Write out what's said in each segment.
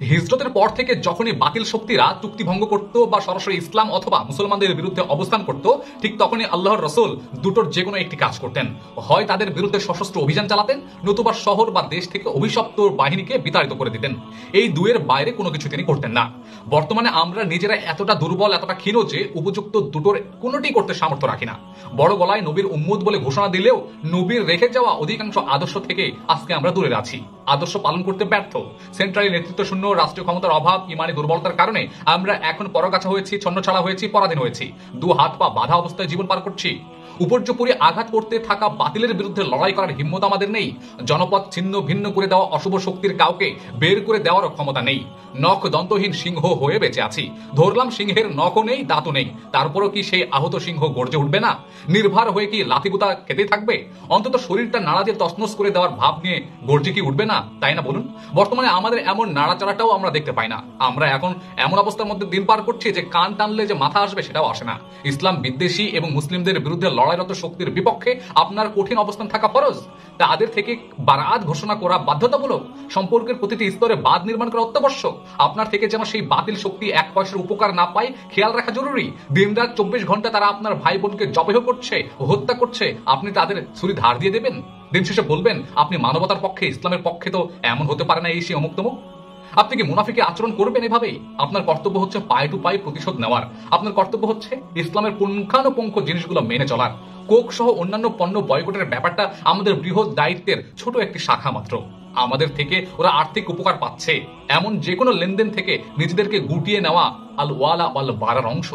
হিজরতের পর থেকে যখনই বাতিল শক্তিরা চুক্তি ভঙ্গ করত বা সরাসরি ইসলাম অথবা মুসলমানদের বিরুদ্ধে অবস্থান করত, ঠিক তখনই আল্লাহর রাসূল দুটোর যে কোনো একটি কাজ করতেন। হয় তাদের বিরুদ্ধে সশস্ত্র অভিযান চালাতেন, নতুবা শহর বা দেশ থেকে অভিশপ্ত বাহিনীকে বিতাড়িত করে দিতেন। এই দুয়ের বাইরে কোনো কিছু তিনি করতেন না। বর্তমানে আমরা নিজেরা এতটা দুর্বল, এতটা ক্ষীণ যে উপযুক্ত দুটোর কোনোটি করতে সামর্থ্য রাখি না। বড় গলায় নবীর উম্মত বলে ঘোষণা দিলেও নবীর রেখে যাওয়া অধিকাংশ আদর্শ থেকে আজকে আমরা দূরে আছি। আদর্শ পালন করতে ব্যর্থ, সেন্ট্রালি নেতৃত্ব শূন্য, রাষ্ট্রীয় ক্ষমতার অভাব, ইমানি দুর্বলতার কারণে আমরা এখন পরগাছা হয়েছি, ছন্নছাড়া হয়েছি, পরাধীন হয়েছি। দু হাত পা বাঁধা অবস্থায় জীবন পার করছি। উপর্যুপরি আঘাত করতে থাকা বাতিলের বিরুদ্ধে লড়াই করার হিম্মত আমাদের নেই। জনপদ ছিন্ন ভিন্ন করে দেওয়া অশুভ শক্তির কাউকে বের করে দেওয়ার ক্ষমতা নেই। নখ দন্তহীন সিংহ হয়ে বেঁচে আছি। ধরলাম সিংহের নখও নেই, দাঁতও নেই, তারপরও কি সেই আহত সিংহ গর্জে উঠবে না? নির্ভর হয়ে কি লাথিগুতা খেতেই থাকবে? অন্তত শরীরটা নাড়া দিয়ে তছনছ করে দেওয়ার ভাব নিয়ে গর্জে কি উঠবে না? তাই না বলুন? বর্তমানে আমাদের এমন নাড়াচাড়াটাও আমরা দেখতে পাই না। আমরা এখন এমন অবস্থার মধ্যে দিন পার করছি যে কান টানলে যে মাথা আসবে সেটাও আসে না। ইসলাম বিদ্বেষী এবং মুসলিমদের বিরুদ্ধে লড়াইরত শক্তির বিপক্ষে আপনার কঠিন অবস্থান থাকা ফরজ। তাদের থেকে বারাত ঘোষণা করা বাধ্যতামূলক। সম্পর্কের প্রতিটি স্তরে বাঁধ নির্মাণ করা অত্যাবশ্যক। আপনার থেকে যেন সেই বাতিল শক্তি এক পয়সার উপকার না পায় খেয়াল রাখা জরুরি। দিনরাত 24 ঘন্টা তারা আপনার ভাই বোনকে জবেহ করছে, হত্যা করছে, আপনি তাদের ছুরি ধার দিয়ে দেবেন? দিন শেষে বলবেন আপনি মানবতার পক্ষে, ইসলামের পক্ষে? তো এমন হতে পারে না এই সে অমুক তমুক। আপনি কি মুনাফিকে আচরণ করবেন এভাবেই? আপনার কর্তব্য হচ্ছে পায়ে টু পায়ে প্রতিশোধ নেওয়ার। আপনার কর্তব্য হচ্ছে ইসলামের পুঙ্খানুপুঙ্খ জিনিসগুলো মেনে চলার। কোক সহ অন্যান্য পণ্য বয়কটের ব্যাপারটা আমাদের বৃহৎ দায়িত্বের ছোট একটি শাখা মাত্র। আমাদের থেকে ওরা আর্থিক উপকার পাচ্ছে, এমন যে কোনো লেনদেন থেকে নিজেদেরকে গুটিয়ে নেওয়া আল ওয়ালা ওয়াল বারার অংশ।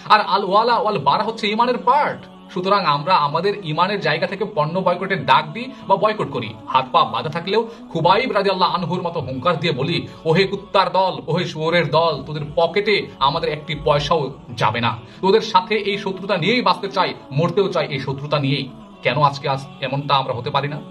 আর আল ওয়ালা ওয়াল বারা হচ্ছে ইমানের পার্ট। সুতরাং আমরা আমাদের ইমানের জায়গা থেকে পণ্য বয়কটের ডাক দিই বা বয়কট করি। হাত পা বাঁধা থাকলেও খুবাইব রাদিয়াল্লাহু আনহুর মতো হুঙ্কার দিয়ে বলি, ওহে কুত্তার দল, ওহে শুয়োরের দল, তোদের পকেটে আমাদের একটি পয়সাও যাবে না। তোদের সাথে এই শত্রুতা নিয়েই বাঁচতে চাই, মরতেও চাই এই শত্রুতা নিয়েই। কেন আজকে এমনটা আমরা হতে পারি না?